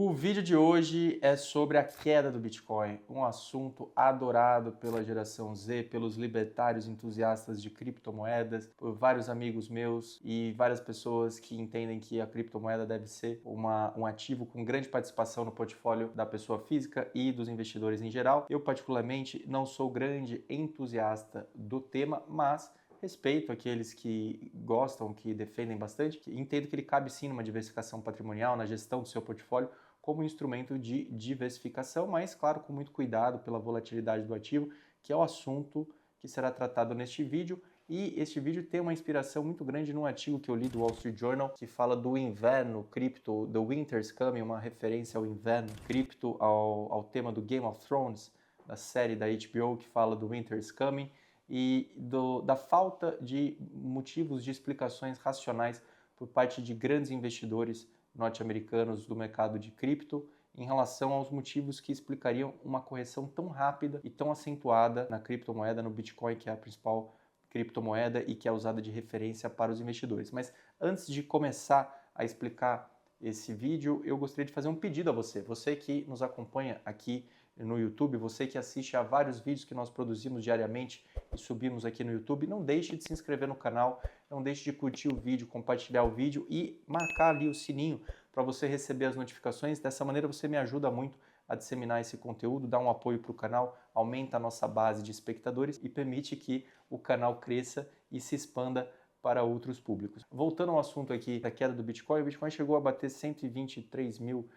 O vídeo de hoje é sobre a queda do Bitcoin, um assunto adorado pela geração Z, pelos libertários entusiastas de criptomoedas, por vários amigos meus e várias pessoas que entendem que a criptomoeda deve ser um ativo com grande participação no portfólio da pessoa física e dos investidores em geral. Eu, particularmente, não sou grande entusiasta do tema, mas respeito aqueles que gostam, que defendem bastante, que entendo que ele cabe sim numa diversificação patrimonial, na gestão do seu portfólio, como instrumento de diversificação, mas claro, com muito cuidado pela volatilidade do ativo, que é o assunto que será tratado neste vídeo. E este vídeo tem uma inspiração muito grande num artigo que eu li do Wall Street Journal, que fala do inverno cripto, The Winter's Coming, uma referência ao inverno cripto, ao tema do Game of Thrones, da série da HBO que fala do Winter's Coming, e da falta de motivos de explicações racionais por parte de grandes investidores norte-americanos do mercado de cripto em relação aos motivos que explicariam uma correção tão rápida e tão acentuada na criptomoeda, no Bitcoin, que é a principal criptomoeda e que é usada de referência para os investidores. Mas antes de começar a explicar esse vídeo, eu gostaria de fazer um pedido a você. Você que nos acompanha aqui no YouTube, você que assiste a vários vídeos que nós produzimos diariamente e subimos aqui no YouTube, não deixe de se inscrever no canal, não deixe de curtir o vídeo, compartilhar o vídeo e marcar ali o sininho para você receber as notificações. Dessa maneira você me ajuda muito a disseminar esse conteúdo, dá um apoio para o canal, aumenta a nossa base de espectadores e permite que o canal cresça e se expanda para outros públicos. Voltando ao assunto aqui da queda do Bitcoin, o Bitcoin chegou a bater 123 mil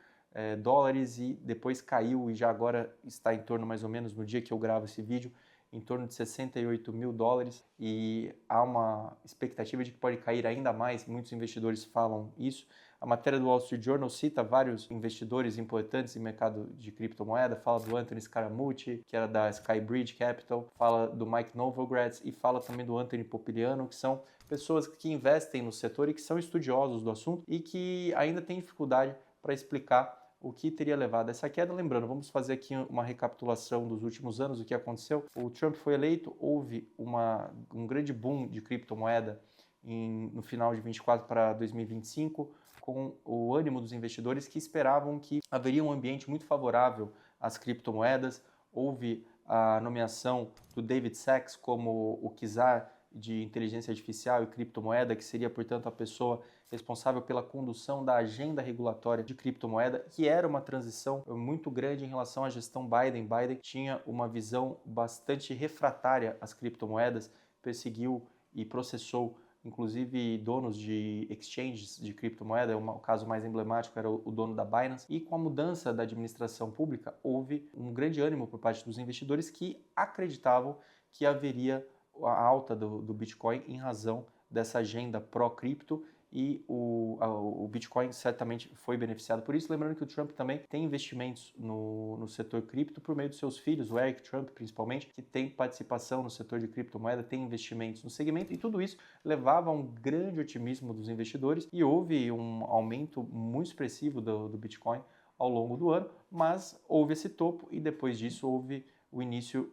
dólares e depois caiu e já agora está em torno, mais ou menos, no dia que eu gravo esse vídeo, em torno de 68 mil dólares, e há uma expectativa de que pode cair ainda mais, muitos investidores falam isso. A matéria do Wall Street Journal cita vários investidores importantes em mercado de criptomoeda, fala do Anthony Scaramucci, que era da Skybridge Capital, fala do Mike Novogratz e fala também do Anthony Pompiliano, que são pessoas que investem no setor e que são estudiosos do assunto e que ainda têm dificuldade para explicar o que teria levado a essa queda. Lembrando, vamos fazer aqui uma recapitulação dos últimos anos, o que aconteceu. O Trump foi eleito, houve um grande boom de criptomoeda no final de 24 para 2025, com o ânimo dos investidores que esperavam que haveria um ambiente muito favorável às criptomoedas. Houve a nomeação do David Sachs como o czar de inteligência artificial e criptomoeda, que seria, portanto, a pessoa responsável pela condução da agenda regulatória de criptomoeda, que era uma transição muito grande em relação à gestão Biden. Biden tinha uma visão bastante refratária às criptomoedas, perseguiu e processou inclusive donos de exchanges de criptomoeda. O caso mais emblemático era o dono da Binance. E com a mudança da administração pública, houve um grande ânimo por parte dos investidores que acreditavam que haveria a alta do Bitcoin em razão dessa agenda pró-cripto, e o Bitcoin certamente foi beneficiado por isso. Lembrando que o Trump também tem investimentos no setor cripto por meio dos seus filhos, o Eric Trump principalmente, que tem participação no setor de criptomoeda, tem investimentos no segmento, e tudo isso levava a um grande otimismo dos investidores e houve um aumento muito expressivo do Bitcoin ao longo do ano, mas houve esse topo e depois disso houve o início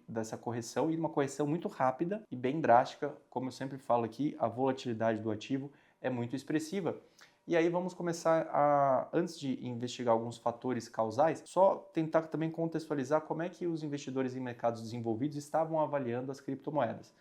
dessa correção, e uma correção muito rápida e bem drástica. Como eu sempre falo aqui, a volatilidade do ativo é muito expressiva. E aí vamos começar antes de investigar alguns fatores causais, só tentar também contextualizar como é que os investidores em mercados desenvolvidos estavam avaliando as criptomoedas.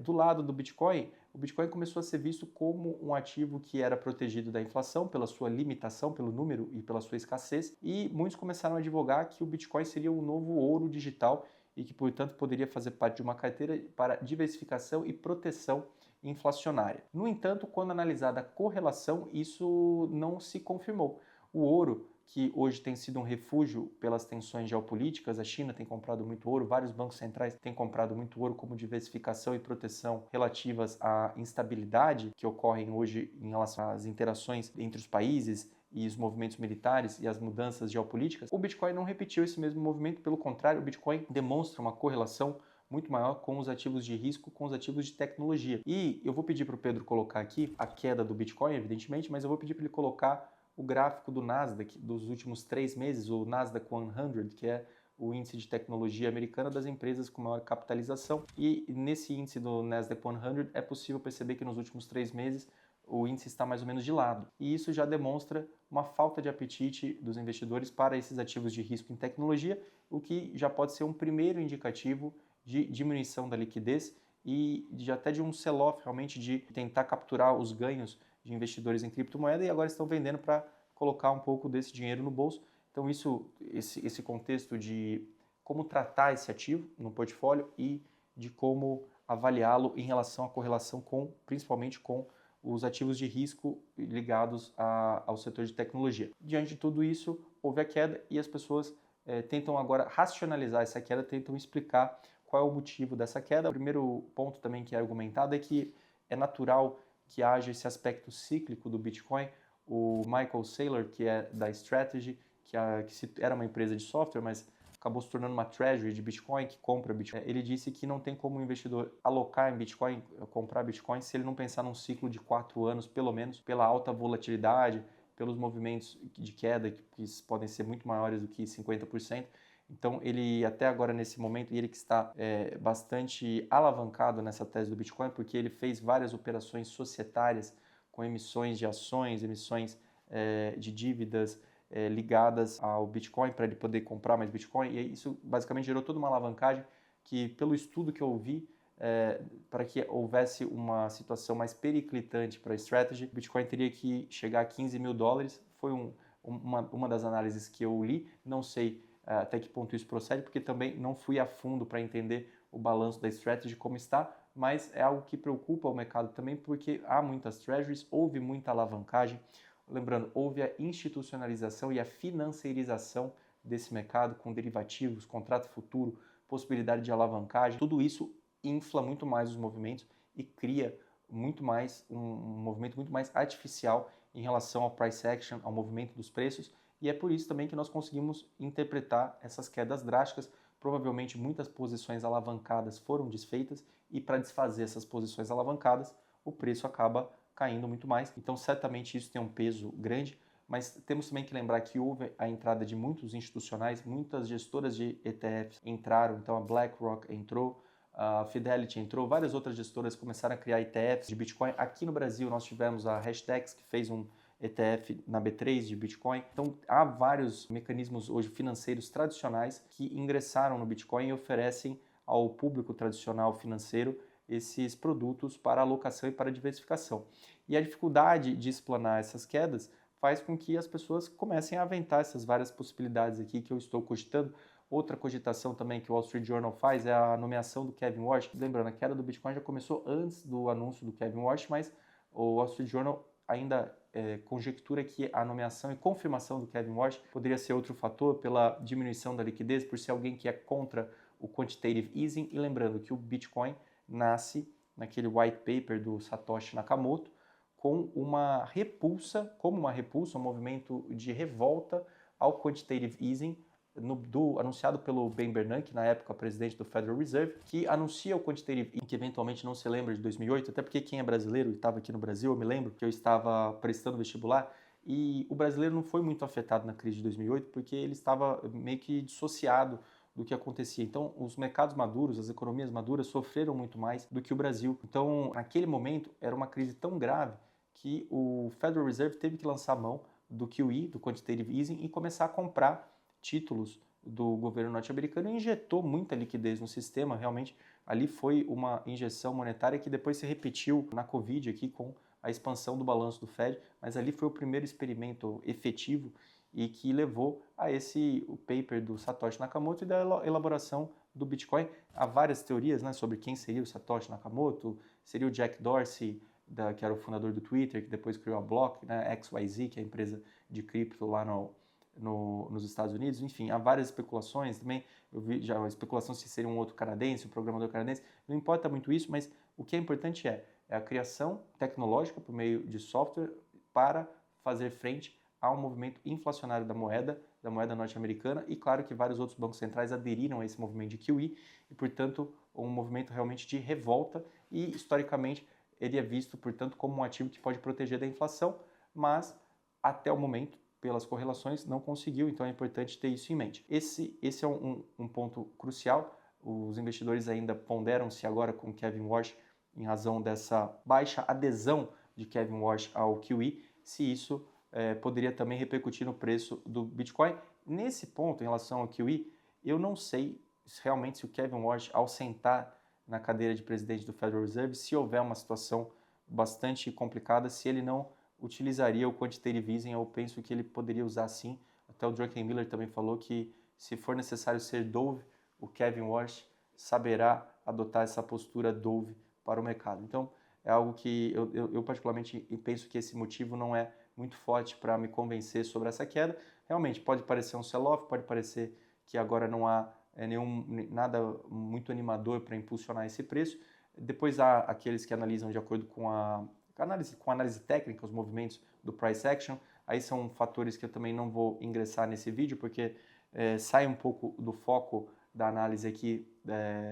Do lado do Bitcoin, o Bitcoin começou a ser visto como um ativo que era protegido da inflação pela sua limitação, pelo número e pela sua escassez, e muitos começaram a advogar que o Bitcoin seria um novo ouro digital e que, portanto, poderia fazer parte de uma carteira para diversificação e proteção inflacionária. No entanto, quando analisada a correlação, isso não se confirmou. O ouro, que hoje tem sido um refúgio pelas tensões geopolíticas, a China tem comprado muito ouro, vários bancos centrais têm comprado muito ouro como diversificação e proteção relativas à instabilidade que ocorrem hoje em relação às interações entre os países e os movimentos militares e as mudanças geopolíticas. O Bitcoin não repetiu esse mesmo movimento, pelo contrário, o Bitcoin demonstra uma correlação muito maior com os ativos de risco, com os ativos de tecnologia. E eu vou pedir para o Pedro colocar aqui a queda do Bitcoin, evidentemente, mas eu vou pedir para ele colocar o gráfico do Nasdaq dos últimos 3 meses, o Nasdaq 100, que é o índice de tecnologia americana das empresas com maior capitalização. E nesse índice do Nasdaq 100 é possível perceber que nos últimos 3 meses o índice está mais ou menos de lado. E isso já demonstra uma falta de apetite dos investidores para esses ativos de risco em tecnologia, o que já pode ser um primeiro indicativo de diminuição da liquidez e até de um sell-off realmente de tentar capturar os ganhos de investidores em criptomoeda e agora estão vendendo para colocar um pouco desse dinheiro no bolso. Então esse contexto de como tratar esse ativo no portfólio e de como avaliá-lo em relação à correlação principalmente com os ativos de risco ligados ao setor de tecnologia. Diante de tudo isso, houve a queda e as pessoas tentam agora racionalizar essa queda, tentam explicar qual é o motivo dessa queda. O primeiro ponto também que é argumentado é que é natural que haja esse aspecto cíclico do Bitcoin. O Michael Saylor, que é da Strategy, que era uma empresa de software, mas acabou se tornando uma treasury de Bitcoin, que compra Bitcoin. Ele disse que não tem como o investidor alocar em Bitcoin, comprar Bitcoin, se ele não pensar num ciclo de 4 anos, pelo menos, pela alta volatilidade, pelos movimentos de queda que podem ser muito maiores do que 50%. Então, ele até agora nesse momento, e ele que está bastante alavancado nessa tese do Bitcoin, porque ele fez várias operações societárias com emissões de ações, emissões de dívidas ligadas ao Bitcoin para ele poder comprar mais Bitcoin. E isso basicamente gerou toda uma alavancagem que, pelo estudo que eu vi, para que houvesse uma situação mais periclitante para a Strategy, o Bitcoin teria que chegar a 15 mil dólares. Foi uma das análises que eu li, não sei até que ponto isso procede, porque também não fui a fundo para entender o balanço da Strategy como está, mas é algo que preocupa o mercado também, porque há muitas treasuries, houve muita alavancagem. Lembrando, houve a institucionalização e a financeirização desse mercado com derivativos, contrato futuro, possibilidade de alavancagem. Tudo isso infla muito mais os movimentos e cria muito mais um movimento muito mais artificial em relação ao price action, ao movimento dos preços. E é por isso também que nós conseguimos interpretar essas quedas drásticas. Provavelmente muitas posições alavancadas foram desfeitas e para desfazer essas posições alavancadas, o preço acaba caindo muito mais. Então, certamente isso tem um peso grande, mas temos também que lembrar que houve a entrada de muitos institucionais, muitas gestoras de ETFs entraram, então a BlackRock entrou, a Fidelity entrou, várias outras gestoras começaram a criar ETFs de Bitcoin. Aqui no Brasil nós tivemos a Hashtags, que fez um ETF na B3 de Bitcoin. Então há vários mecanismos hoje financeiros tradicionais que ingressaram no Bitcoin e oferecem ao público tradicional financeiro esses produtos para alocação e para diversificação. E a dificuldade de explanar essas quedas faz com que as pessoas comecem a aventar essas várias possibilidades aqui que eu estou cogitando. Outra cogitação também que o Wall Street Journal faz é a nomeação do Kevin Warsh. Lembrando, a queda do Bitcoin já começou antes do anúncio do Kevin Warsh, mas o Wall Street Journal ainda conjectura que a nomeação e confirmação do Kevin Warsh poderia ser outro fator pela diminuição da liquidez, por ser alguém que é contra o quantitative easing. E lembrando que o Bitcoin nasce naquele white paper do Satoshi Nakamoto com uma repulsa, um movimento de revolta ao quantitative easing anunciado pelo Ben Bernanke, na época presidente do Federal Reserve, que anuncia o quantitative easing, que eventualmente não se lembra de 2008, até porque quem é brasileiro e estava aqui no Brasil, eu me lembro que eu estava prestando vestibular, e o brasileiro não foi muito afetado na crise de 2008, porque ele estava meio que dissociado do que acontecia. Então, os mercados maduros, as economias maduras sofreram muito mais do que o Brasil. Então, naquele momento, era uma crise tão grave que o Federal Reserve teve que lançar mão do QE, do Quantitative Easing, e começar a comprar títulos do governo norte-americano e injetou muita liquidez no sistema. Realmente, ali foi uma injeção monetária que depois se repetiu na Covid aqui com a expansão do balanço do Fed, mas ali foi o primeiro experimento efetivo e que levou a o paper do Satoshi Nakamoto e da elaboração do Bitcoin. Há várias teorias, né, sobre quem seria o Satoshi Nakamoto, seria o Jack Dorsey, que era o fundador do Twitter, que depois criou a Block, né, XYZ, que é a empresa de cripto lá nos Estados Unidos. Enfim, há várias especulações também. Eu vi já a especulação se seria um outro canadense, um programador canadense. Não importa muito isso, mas o que é importante é a criação tecnológica por meio de software para fazer frente ao movimento inflacionário da moeda norte-americana, e claro que vários outros bancos centrais aderiram a esse movimento de QE e, portanto, um movimento realmente de revolta, e historicamente ele é visto, portanto, como um ativo que pode proteger da inflação, mas até o momento, pelas correlações, não conseguiu, então é importante ter isso em mente. Esse é um ponto crucial. Os investidores ainda ponderam-se agora com Kevin Warsh em razão dessa baixa adesão de Kevin Warsh ao QE, se isso poderia também repercutir no preço do Bitcoin. Nesse ponto, em relação ao QE, eu não sei realmente se o Kevin Warsh, ao sentar na cadeira de presidente do Federal Reserve, se houver uma situação bastante complicada, se ele não utilizaria o quantitative easing. Eu penso que ele poderia usar sim. Até o Druckenmiller também falou que, se for necessário ser dove, o Kevin Warsh saberá adotar essa postura dove para o mercado. Então, é algo que eu particularmente penso que esse motivo não é muito forte para me convencer sobre essa queda. Realmente, pode parecer um sell-off, pode parecer que agora não há nada muito animador para impulsionar esse preço. Depois há aqueles que analisam de acordo com a análise técnica, os movimentos do price action. Aí são fatores que eu também não vou ingressar nesse vídeo, porque sai um pouco do foco da análise aqui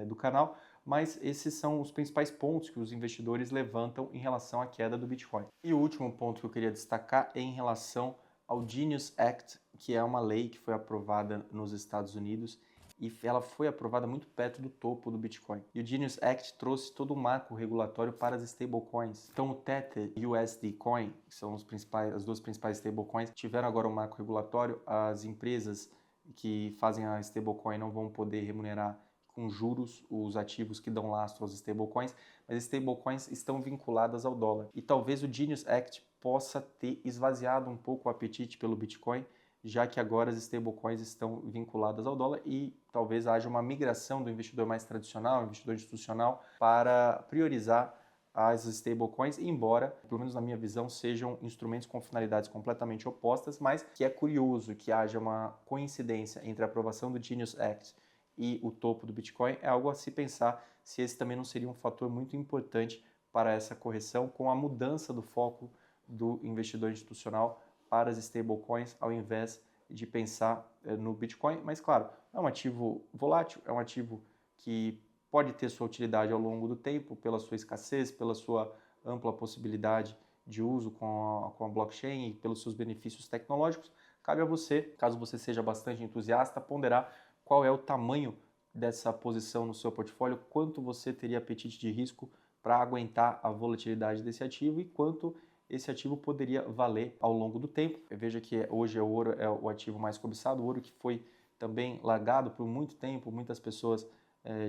do canal, mas esses são os principais pontos que os investidores levantam em relação à queda do Bitcoin. E o último ponto que eu queria destacar é em relação ao Genius Act, que é uma lei que foi aprovada nos Estados Unidos e ela foi aprovada muito perto do topo do Bitcoin. E o Genius Act trouxe todo um marco regulatório para as stablecoins. Então o Tether e o USD Coin, que são as duas principais stablecoins, tiveram agora um marco regulatório. As empresas que fazem a stablecoin não vão poder remunerar com juros os ativos que dão lastro aos stablecoins, mas as stablecoins estão vinculadas ao dólar. E talvez o Genius Act possa ter esvaziado um pouco o apetite pelo Bitcoin, já que agora as stablecoins estão vinculadas ao dólar e talvez haja uma migração do investidor mais tradicional, investidor institucional, para priorizar as stablecoins, embora, pelo menos na minha visão, sejam instrumentos com finalidades completamente opostas, mas que é curioso que haja uma coincidência entre a aprovação do Genius Act e o topo do Bitcoin. É algo a se pensar se esse também não seria um fator muito importante para essa correção, com a mudança do foco do investidor institucional para as stablecoins, ao invés de pensar no Bitcoin. Mas claro, é um ativo volátil, é um ativo que pode ter sua utilidade ao longo do tempo, pela sua escassez, pela sua ampla possibilidade de uso com a blockchain e pelos seus benefícios tecnológicos. Cabe a você, caso você seja bastante entusiasta, ponderar qual é o tamanho dessa posição no seu portfólio, quanto você teria apetite de risco para aguentar a volatilidade desse ativo e quanto esse ativo poderia valer ao longo do tempo. Veja que hoje o ouro é o ativo mais cobiçado, o ouro que foi também largado por muito tempo. Muitas pessoas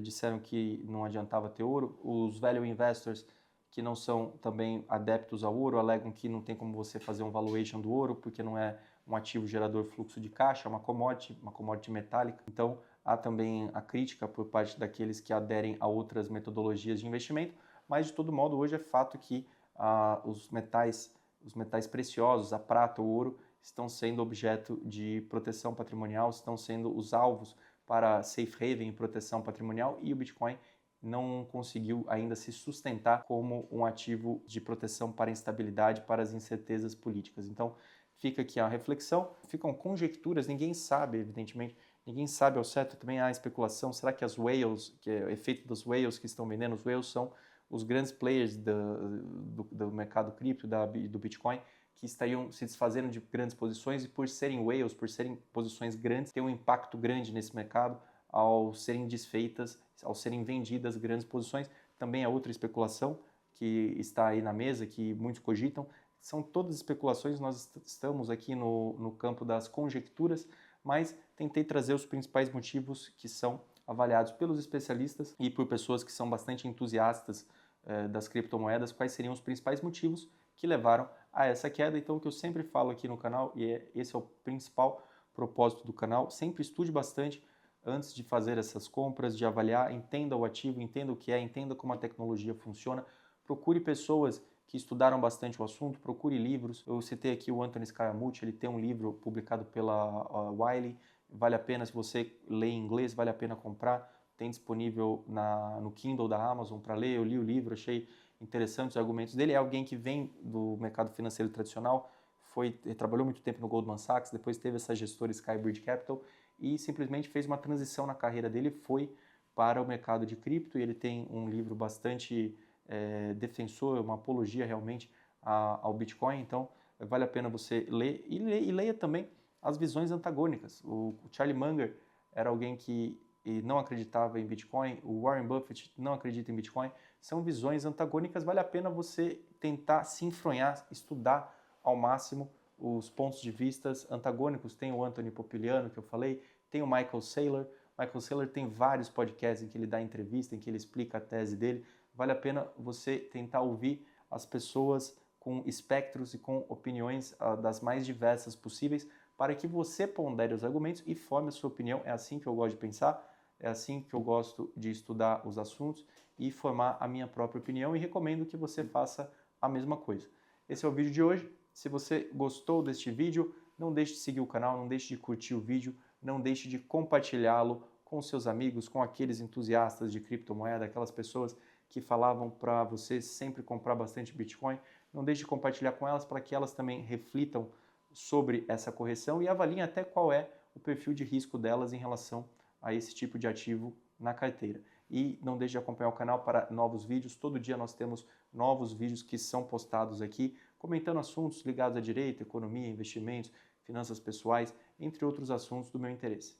disseram que não adiantava ter ouro. Os value investors, que não são também adeptos ao ouro, alegam que não tem como você fazer um valuation do ouro, porque não é um ativo gerador fluxo de caixa, é uma commodity metálica. Então, há também a crítica por parte daqueles que aderem a outras metodologias de investimento, mas de todo modo hoje é fato que os metais preciosos, a prata, o ouro, estão sendo objeto de proteção patrimonial, estão sendo os alvos para safe haven e proteção patrimonial, e o Bitcoin não conseguiu ainda se sustentar como um ativo de proteção para a instabilidade, para as incertezas políticas. Então, fica aqui a reflexão, ficam conjecturas, ninguém sabe, evidentemente, ninguém sabe ao certo. Também há especulação, será que as whales, que é o efeito dos whales que estão vendendo, os whales são os grandes players do mercado cripto, do Bitcoin, que estariam se desfazendo de grandes posições, e por serem whales, por serem posições grandes, tem um impacto grande nesse mercado ao serem desfeitas, ao serem vendidas grandes posições. Também é outra especulação que está aí na mesa, que muitos cogitam. São todas especulações, nós estamos aqui no campo das conjecturas, mas tentei trazer os principais motivos que são avaliados pelos especialistas e por pessoas que são bastante entusiastas das criptomoedas, quais seriam os principais motivos que levaram a essa queda. Então, o que eu sempre falo aqui no canal, e esse é o principal propósito do canal, sempre estude bastante antes de fazer essas compras, de avaliar, entenda o ativo, entenda o que é, entenda como a tecnologia funciona, procure pessoas que estudaram bastante o assunto, procure livros. Eu citei aqui o Anthony Scaramucci, ele tem um livro publicado pela Wiley, vale a pena, se você lê em inglês, vale a pena comprar, tem disponível no Kindle da Amazon para ler. Eu li o livro, achei interessantes os argumentos dele. É alguém que vem do mercado financeiro tradicional, trabalhou muito tempo no Goldman Sachs, depois teve essa gestora Skybridge Capital e simplesmente fez uma transição na carreira dele, foi para o mercado de cripto, e ele tem um livro bastante defensor, uma apologia realmente ao Bitcoin. Então vale a pena você ler e leia também as visões antagônicas. O Charlie Munger era alguém que não acreditava em Bitcoin, o Warren Buffett não acredita em Bitcoin. São visões antagônicas, vale a pena você tentar se enfronhar, estudar ao máximo os pontos de vistas antagônicos. Tem o Anthony Popiliano, que eu falei, tem o Michael Saylor. Michael Saylor tem vários podcasts em que ele dá entrevista, em que ele explica a tese dele. Vale a pena você tentar ouvir as pessoas com espectros e com opiniões das mais diversas possíveis, para que você pondere os argumentos e forme a sua opinião. É assim que eu gosto de pensar, é assim que eu gosto de estudar os assuntos e formar a minha própria opinião, e recomendo que você faça a mesma coisa. Esse é o vídeo de hoje. Se você gostou deste vídeo, não deixe de seguir o canal, não deixe de curtir o vídeo, não deixe de compartilhá-lo com seus amigos, com aqueles entusiastas de criptomoeda, aquelas pessoas que falavam para você sempre comprar bastante Bitcoin. Não deixe de compartilhar com elas para que elas também reflitam sobre essa correção e avaliem até qual é o perfil de risco delas em relação a esse tipo de ativo na carteira. E não deixe de acompanhar o canal para novos vídeos. Todo dia nós temos novos vídeos que são postados aqui, comentando assuntos ligados à direito, economia, investimentos, finanças pessoais, entre outros assuntos do meu interesse.